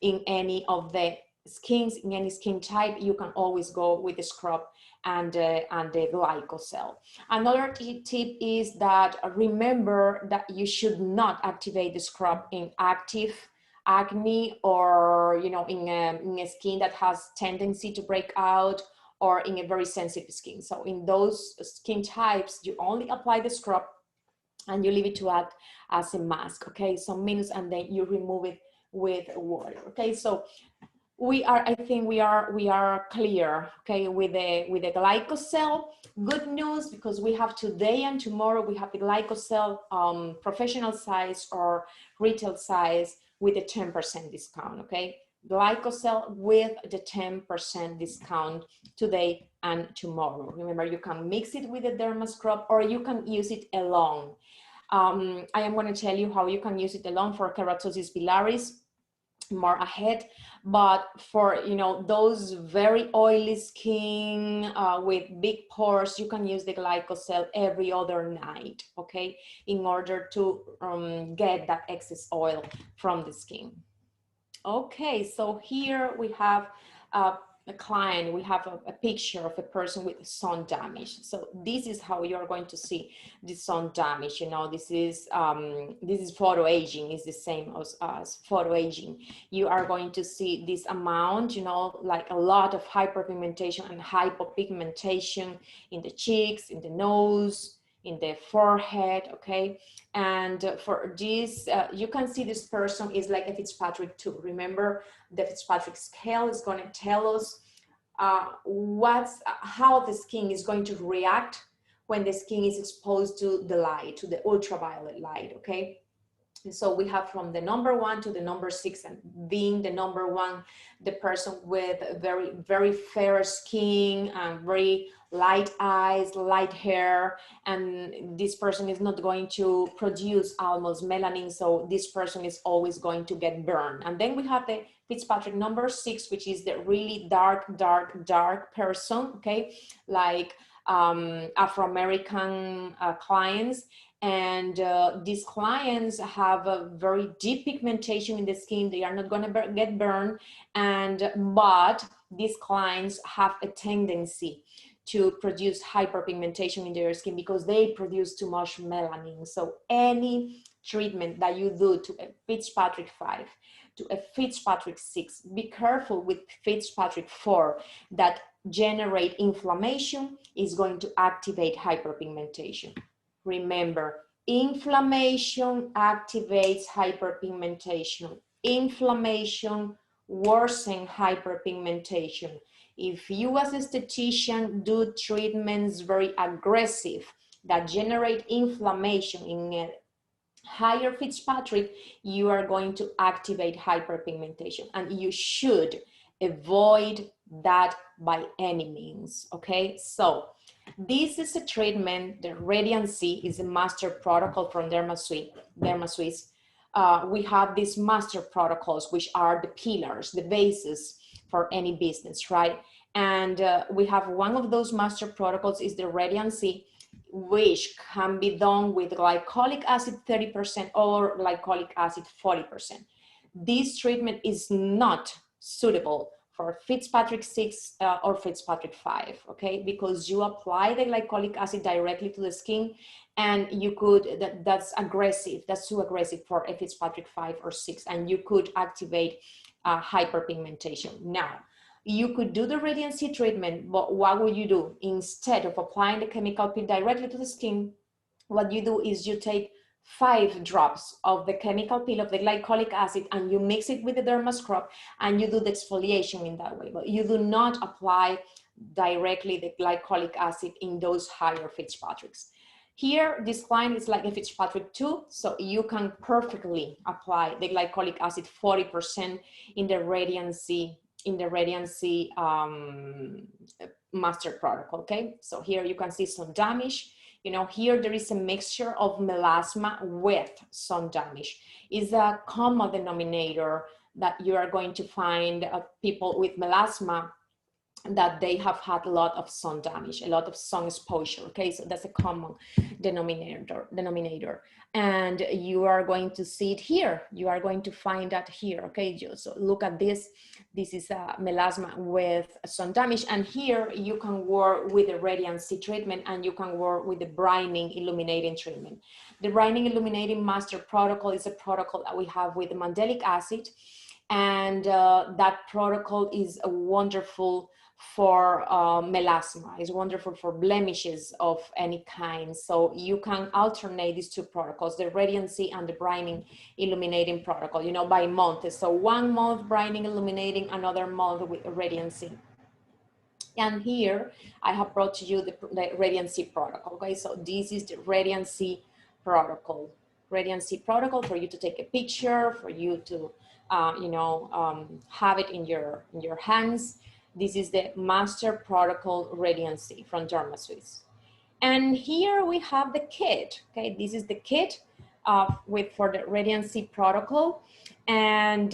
in any of the skins, in any skin type, you can always go with the scrub and the Glycosal. Another tip is that remember that you should not activate the scrub in active acne, or in a skin that has tendency to break out, or in a very sensitive skin. So in those skin types, you only apply the scrub and you leave it to act as a mask, okay, some minutes, and then you remove it with water. Okay, so I think we are clear, okay, with the Glycosal. Good news, because we have today and tomorrow we have the Glycosal professional size or retail size with a 10% discount, okay? Glycosal with the 10% discount today and tomorrow. Remember, you can mix it with the derma scrub or you can use it alone. I am going to tell you how you can use it alone for keratosis pilaris more ahead, but for those very oily skin with big pores, you can use the Glycosal every other night, okay, in order to get that excess oil from the skin. Okay, so here we have a client, we have a picture of a person with sun damage. So this is how you are going to see the sun damage. This is photo aging, is the same as photo aging. You are going to see this amount, like a lot of hyperpigmentation and hypopigmentation in the cheeks, in the nose, in the forehead, okay? And for this, you can see this person is like a Fitzpatrick 2. Remember, the Fitzpatrick scale is going to tell us how the skin is going to react when the skin is exposed to the light, to the ultraviolet light, okay? And so we have from the number 1 to the number 6, and being the number 1, the person with very, very fair skin and very light eyes, light hair, and this person is not going to produce almost melanin, so this person is always going to get burned. And then we have the Fitzpatrick number 6, which is the really dark, dark, dark person, okay, like Afro-American clients. And these clients have a very deep pigmentation in the skin. They are not going to get burned, but these clients have a tendency to produce hyperpigmentation in their skin because they produce too much melanin. So any treatment that you do to a Fitzpatrick 5, to a Fitzpatrick 6, be careful with Fitzpatrick 4 that generate inflammation, is going to activate hyperpigmentation. Remember, inflammation activates hyperpigmentation. Inflammation worsens hyperpigmentation. If you as a esthetician do treatments very aggressive that generate inflammation in a higher Fitzpatrick, you are going to activate hyperpigmentation, and you should avoid that by any means, okay? So this is a treatment. The Radiancy is a master protocol from DermaSuisse. We have these master protocols, which are the pillars, the basis for any business, right? And we have one of those master protocols is the Radiancy, which can be done with glycolic acid 30% or glycolic acid 40%. This treatment is not suitable for Fitzpatrick 6 or Fitzpatrick 5, okay? Because you apply the glycolic acid directly to the skin, and you could, that's aggressive, that's too aggressive for a Fitzpatrick 5 or 6, and you could activate hyperpigmentation. Now, you could do the radiancy treatment, but what would you do? Instead of applying the chemical peel directly to the skin, what you do is you take 5 drops of the chemical peel of the glycolic acid and you mix it with the derma scrub and you do the exfoliation in that way. But you do not apply directly the glycolic acid in those higher Fitzpatricks. Here, this client is like a Fitzpatrick 2, so you can perfectly apply the glycolic acid 40% in the Radiancy master protocol, okay? So here you can see some damage. You know, here there is a mixture of melasma with sun damage. Is a common denominator that you are going to find people with melasma, that they have had a lot of sun damage, a lot of sun exposure, okay? So that's a common denominator. And you are going to see it here. You are going to find that here, okay? So look at this. This is a melasma with sun damage. And here you can work with the radiancy treatment and you can work with the brining illuminating treatment. The brining illuminating master protocol is a protocol that we have with the mandelic acid. And that protocol is a wonderful for melasma. It's wonderful for blemishes of any kind. So you can alternate these two protocols, the radiancy and the brining illuminating protocol, you know, by month. So 1 month brining illuminating, another month with radiancy. And here I have brought to you the radiancy protocol, okay? So this is the radiancy protocol. Radiancy protocol for you to take a picture, for you to have it in your hands. This is the master protocol radiancy from DermaSwiss. And here we have the kit, okay? This is the kit for the radiancy protocol. And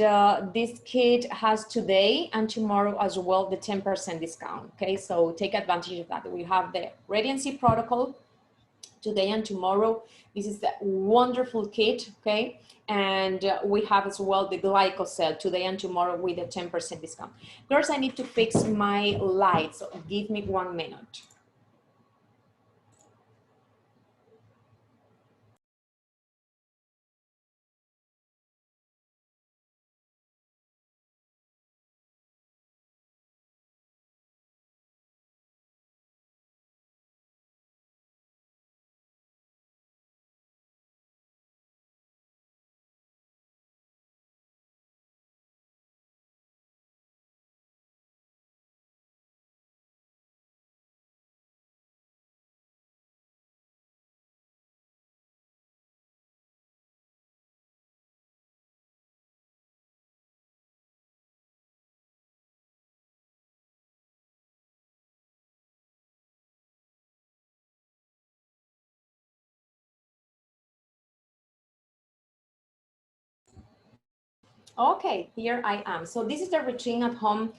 this kit has today and tomorrow as well the 10% discount, okay? So take advantage of that. We have the radiancy protocol today and tomorrow. This is the wonderful kit, okay? And we have as well the Glycosal today and tomorrow with a 10% discount. Girls, I need to fix my lights, so give me 1 minute. Okay, here I am. So this is the routine at home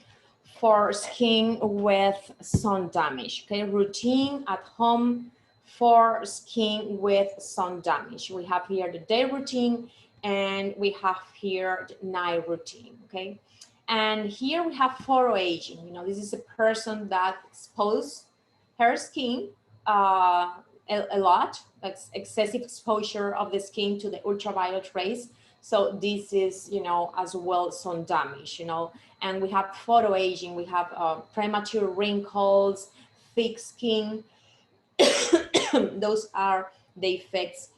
for skin with sun damage, okay? Routine at home for skin with sun damage. We have here the day routine and we have here the night routine, okay? And here we have photoaging. You know, this is a person that exposed her skin a lot. That's excessive exposure of the skin to the ultraviolet rays. So this is, you know, as well sun damage, you know, and we have photoaging, we have premature wrinkles, thick skin. Those are the effects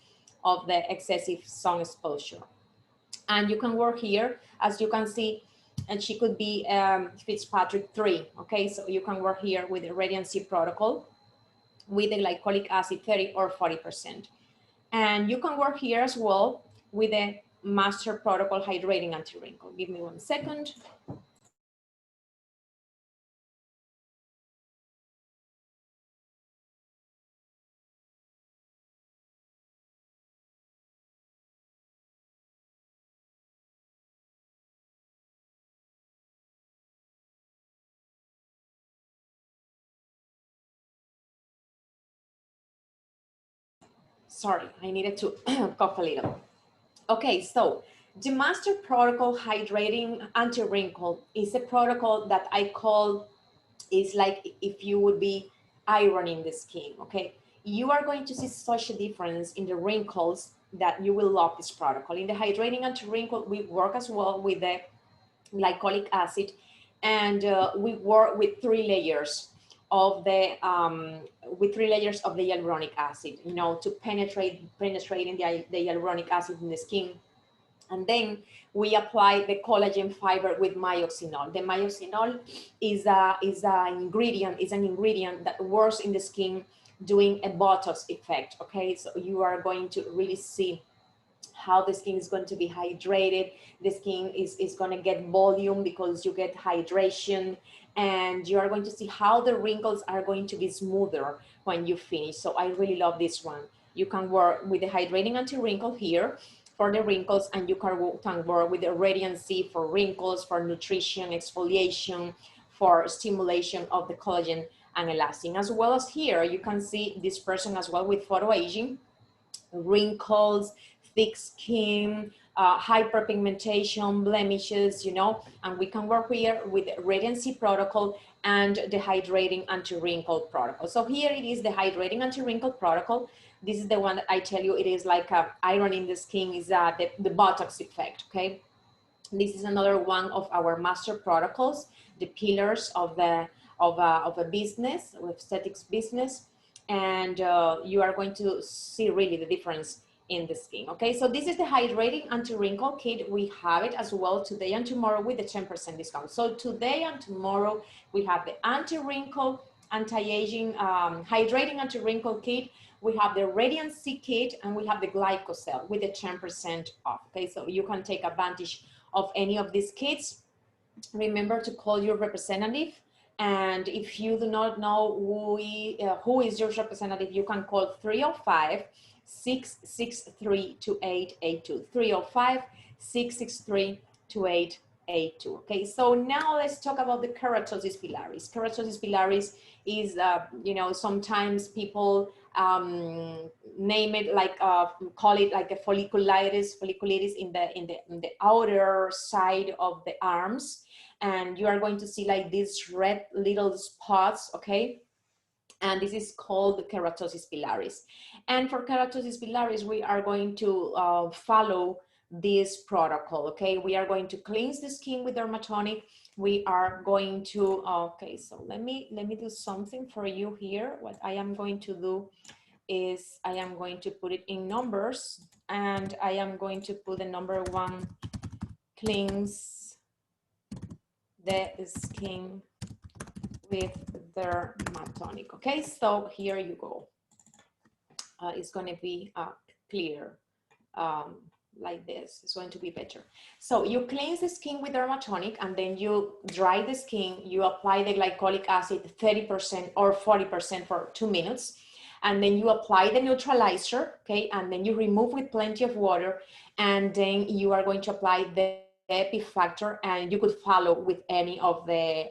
of the excessive sun exposure. And you can work here, as you can see, and she could be Fitzpatrick 3, okay? So you can work here with the radiancy protocol with the glycolic acid 30 or 40%. And you can work here as well with the master protocol hydrating anti-wrinkle. Give me 1 second. Sorry, I needed to cough a little. Okay, so the master protocol hydrating anti-wrinkle is a protocol that I call is like if you would be ironing the skin, okay? You are going to see such a difference in the wrinkles that you will love this protocol. In the hydrating anti-wrinkle, we work as well with the glycolic acid, and we work with three layers of the hyaluronic acid, you know, to penetrating the hyaluronic acid in the skin. And then we apply the collagen fiber with myoxinol. The myoxinol is an ingredient that works in the skin doing a Botox effect, okay? So you are going to really see how the skin is going to be hydrated. The skin is going to get volume because you get hydration, and you are going to see how the wrinkles are going to be smoother when you finish. So I really love this one. You can work with the hydrating anti-wrinkle here for the wrinkles, and you can work with the Radiancy for wrinkles, for nutrition, exfoliation, for stimulation of the collagen and elastin. As well as here, you can see this person as well with photo aging, wrinkles, thick skin, hyperpigmentation, blemishes, you know, and we can work here with the Radiancy Protocol and the Hydrating Anti-Wrinkle Protocol. So here it is, the Hydrating Anti-Wrinkle Protocol. This is the one that I tell you, it is like ironing the skin, is the Botox effect, okay? This is another one of our master protocols, the pillars of a business, of aesthetics business, and you are going to see really the difference in the skin. Okay, so this is the hydrating anti-wrinkle kit. We have it as well today and tomorrow with the 10% discount. So today and tomorrow we have the anti-wrinkle, anti-aging, hydrating anti-wrinkle kit. We have the Radiancy kit, and we have the Glycosal with the 10% off. Okay, so you can take advantage of any of these kits. Remember to call your representative, and if you do not know who is your representative, you can call 305-663-2882. 305-663-2882. Okay, so now let's talk about the keratosis pilaris. Keratosis pilaris is, you know, sometimes people name it like call it like a folliculitis in the outer side of the arms, and you are going to see like these red little spots, okay? And this is called keratosis pilaris. And for keratosis pilaris, we are going to follow this protocol, okay? We are going to cleanse the skin with dermatonic. We are going to, okay, so let me do something for you here. What I am going to do is I am going to put it in numbers, and I am going to put the number 1, cleanse the skin with dermatonic. Okay, so here you go. It's going to be clear like this. It's going to be better. So you cleanse the skin with dermatonic, and then you dry the skin. You apply the glycolic acid 30% or 40% for 2 minutes. And then you apply the neutralizer, okay? And then you remove with plenty of water, and then you are going to apply the epi factor, and you could follow with any of the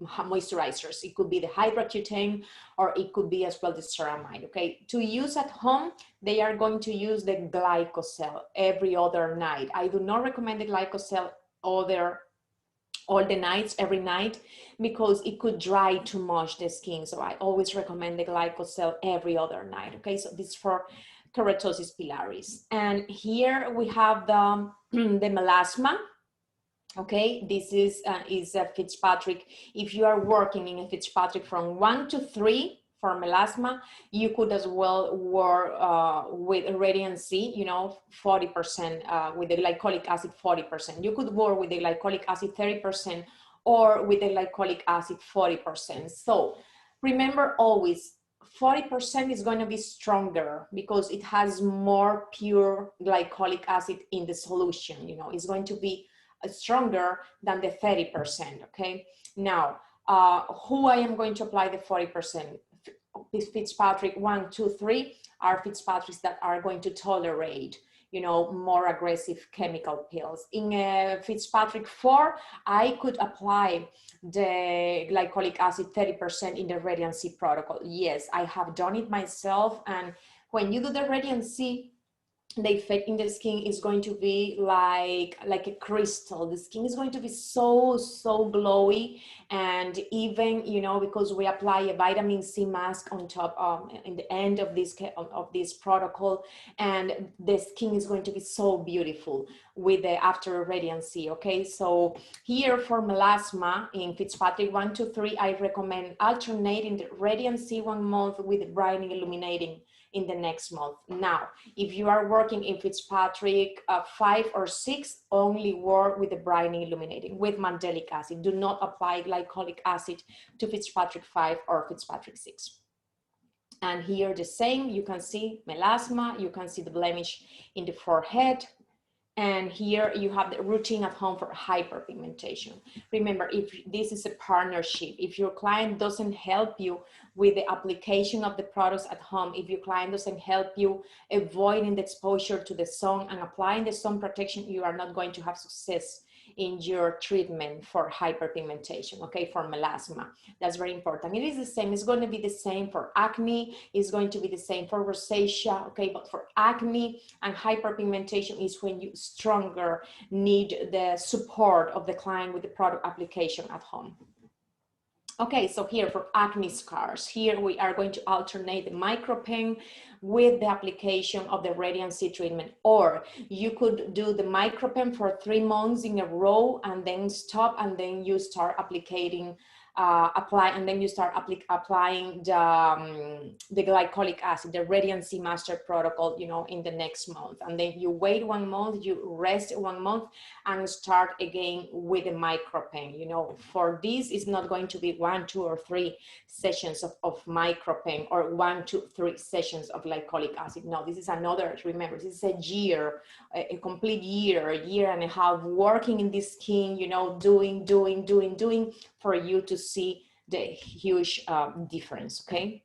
moisturizers. It could be the Hydrating, or it could be as well the ceramide, okay? To use at home, they are going to use the Glycosal every other night. I do not recommend the Glycosal all the nights, every night, because it could dry too much the skin. So I always recommend the Glycosal every other night. Okay, so this is for keratosis pilaris. And here we have the melasma. Okay, this is a Fitzpatrick. If you are working in a Fitzpatrick from 1 to 3 for melasma, you could as well work with Radiancy, you know, 40%, with the glycolic acid 40%. You could work with the glycolic acid 30% or with the glycolic acid 40%. So remember always, 40% is going to be stronger because it has more pure glycolic acid in the solution. You know, it's going to be stronger than the 30%, okay? Now, who I am going to apply the 40%? Fitzpatrick 1, 2, 3 are Fitzpatricks that are going to tolerate, you know, more aggressive chemical pills. In Fitzpatrick 4, I could apply the glycolic acid 30% in the Radiancy protocol. Yes, I have done it myself, and When you do the Radiancy, the effect in the skin is going to be like a crystal. The skin is going to be so glowy, and even, you know, because we apply a vitamin C mask on top in the end of this protocol, and the skin is going to be so beautiful with the after Radiancy. Okay, so here for melasma in Fitzpatrick 1, 2, 3, I recommend alternating the Radiancy 1 month with brightening illuminating in the next month. Now, if you are working in Fitzpatrick 5 or 6, only work with the brightening illuminating with mandelic acid. Do not apply glycolic acid to Fitzpatrick 5 or Fitzpatrick 6. And here the same, you can see melasma, you can see the blemish in the forehead. And here you have the routine at home for hyperpigmentation. Remember, if this is a partnership, if your client doesn't help you with the application of the products at home, if your client doesn't help you avoiding the exposure to the sun and applying the sun protection, you are not going to have success in your treatment for hyperpigmentation, okay, for melasma. That's very important. It is the same, it's going to be the same for acne, it's going to be the same for rosacea, okay, but for acne and hyperpigmentation is when you stronger need the support of the client with the product application at home. Okay, so here for acne scars, here we are going to alternate the Microplane with the application of the Radiancy treatment, or you could do the Microplane for 3 months in a row and then stop, and then you start applying the glycolic acid, the Radiancy master protocol, you know, in the next month, and then you wait 1 month, you rest 1 month, and start again with the Microplane. You know, for this is not going to be 1, 2, or 3 sessions of Microplane, or 1, 2, 3 sessions of glycolic acid. No, this is another, remember, this is a year, a complete year, a year and a half working in this skin, you know, doing for you to see the huge difference, okay?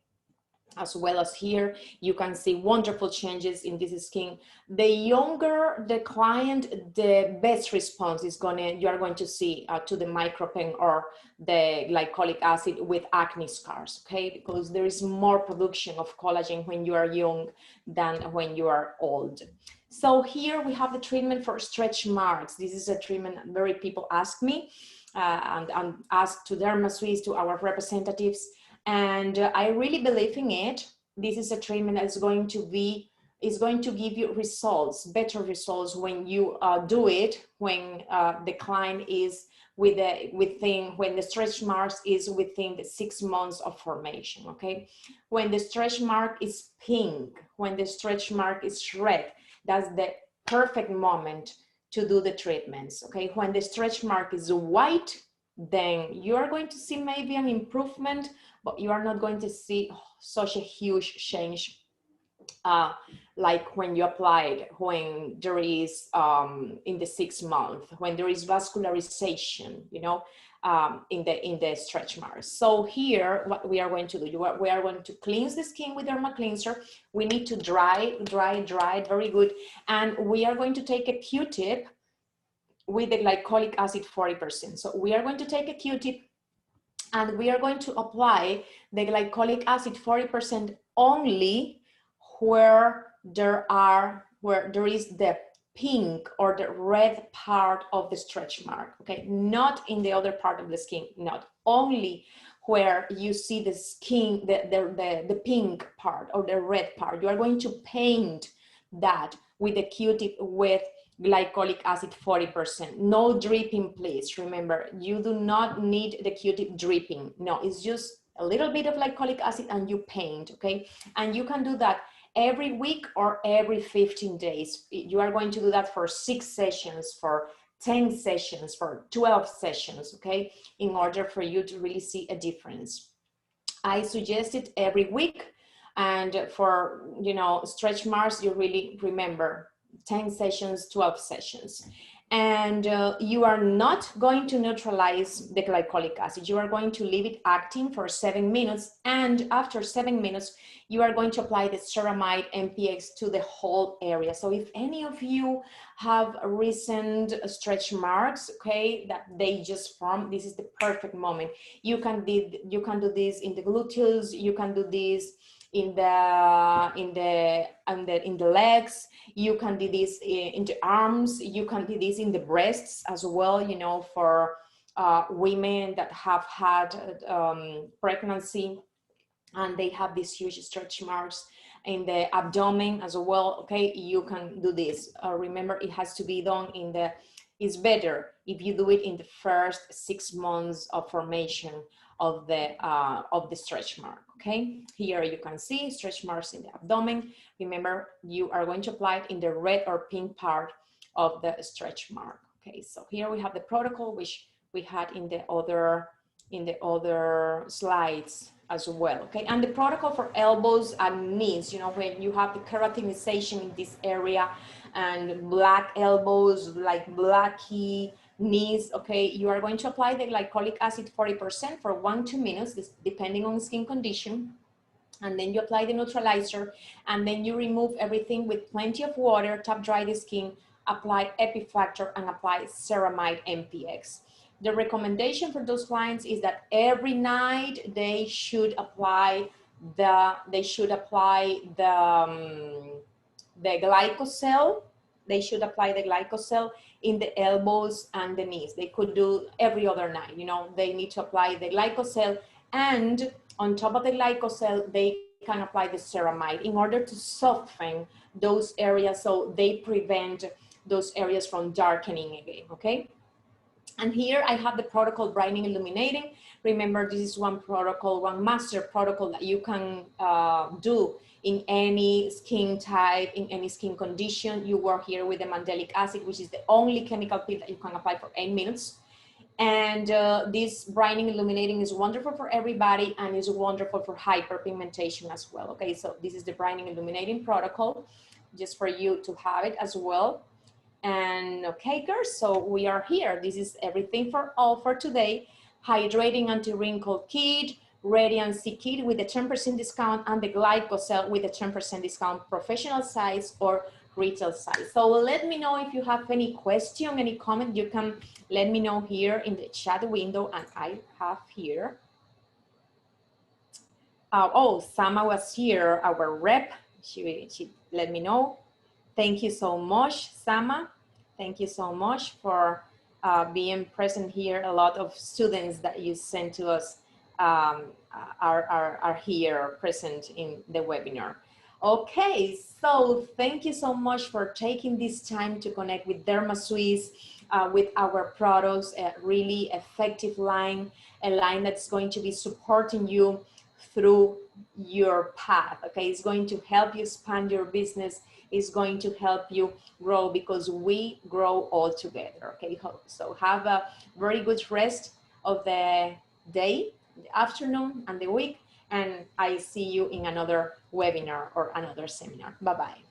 As well as here, you can see wonderful changes in this skin. The younger the client, the best response is you are going to see to the Microplane or the glycolic acid with acne scars, okay? Because there is more production of collagen when you are young than when you are old. So here we have the treatment for stretch marks. This is a treatment very people ask me and ask to Derma-Swiss, to our representatives. And I really believe in it. This is a treatment that's going to give you results, better results when you do it, when the client is when the stretch marks is within the 6 months of formation, okay? When the stretch mark is pink, when the stretch mark is red, that's the perfect moment to do the treatments, okay? When the stretch mark is white, then you are going to see maybe an improvement, but you are not going to see such a huge change like when you apply it, when there is in the 6 months, when there is vascularization, you know, in the stretch marks. So here, what we are going to do, we are going to cleanse the skin with Derma Cleanser. We need to dry it very good. And we are going to take a Q-tip with the glycolic acid 40%. So we are going to take a Q-tip and we are going to apply the glycolic acid 40% only where there is the pink or the red part of the stretch mark, okay? Not in the other part of the skin, not only where you see the skin, the pink part or the red part. You are going to paint that with the Q-tip with glycolic acid 40%. No dripping, please. Remember, you do not need the Q-tip dripping. No, it's just a little bit of glycolic acid and you paint, okay? And you can do that every week or every 15 days. You are going to do that for 6 sessions, for 10 sessions, for 12 sessions, okay? In order for you to really see a difference. I suggest it every week. And for, you know, stretch marks, you really remember 10 sessions, 12 sessions. And you are not going to neutralize the glycolic acid. You are going to leave it acting for 7 minutes. And after 7 minutes, you are going to apply the ceramide MPX to the whole area. So if any of you have recent stretch marks, okay, that they just formed, this is the perfect moment. You can do this in the gluteus, you can do this in the legs. You can do this in the arms. You can do this in the breasts as well, you know, for women that have had pregnancy and they have these huge stretch marks in the abdomen as well. Okay, you can do this. Remember, it has to be done in the, it's better if you do it in the first 6 months of formation of the stretch mark. Okay, here you can see stretch marks in the abdomen. Remember, you are going to apply it in the red or pink part of the stretch mark. Okay, so here we have the protocol, which we had in the other slides as well. Okay, and the protocol for elbows and knees, you know, when you have the keratinization in this area and black elbows, like blacky knees, okay, you are going to apply the glycolic acid 40% for 1-2 minutes, depending on skin condition. And then you apply the neutralizer, and then you remove everything with plenty of water, tap dry the skin, apply Epifactor, and apply ceramide MPX. The recommendation for those clients is that every night they should apply the Glycosal. They should apply the Glycosal in the elbows and the knees. They could do every other night, you know, they need to apply the Glycosal, and on top of the Glycosal, they can apply the ceramide in order to soften those areas so they prevent those areas from darkening again, okay? And here I have the protocol brightening illuminating. Remember, this is one protocol, one master protocol that you can do in any skin type, in any skin condition. You work here with the mandelic acid, which is the only chemical peel that you can apply for 8 minutes. And this brightening illuminating is wonderful for everybody and is wonderful for hyperpigmentation as well. Okay, so this is the brightening illuminating protocol, just for you to have it as well. And okay, girls, so we are here. This is everything for all for today. Hydrating anti-wrinkle kit, Radiancy kit with a 10% discount, and the Glycosal with a 10% discount, professional size or retail size. So let me know if you have any question, any comment. You can let me know here in the chat window, and I have here. Oh, Sama was here, our rep. She let me know. Thank you so much, Sama. Thank you so much for being present here. A lot of students that you sent to us are here present in the webinar. Okay, so thank you so much for taking this time to connect with DermaSwiss, with our products, a really effective line, a line that's going to be supporting you through your path. Okay, it's going to help you expand your business, is going to help you grow, because we grow all together. Okay, so have a very good rest of the day, the afternoon, and the week, and I see you in another webinar or another seminar. Bye-bye.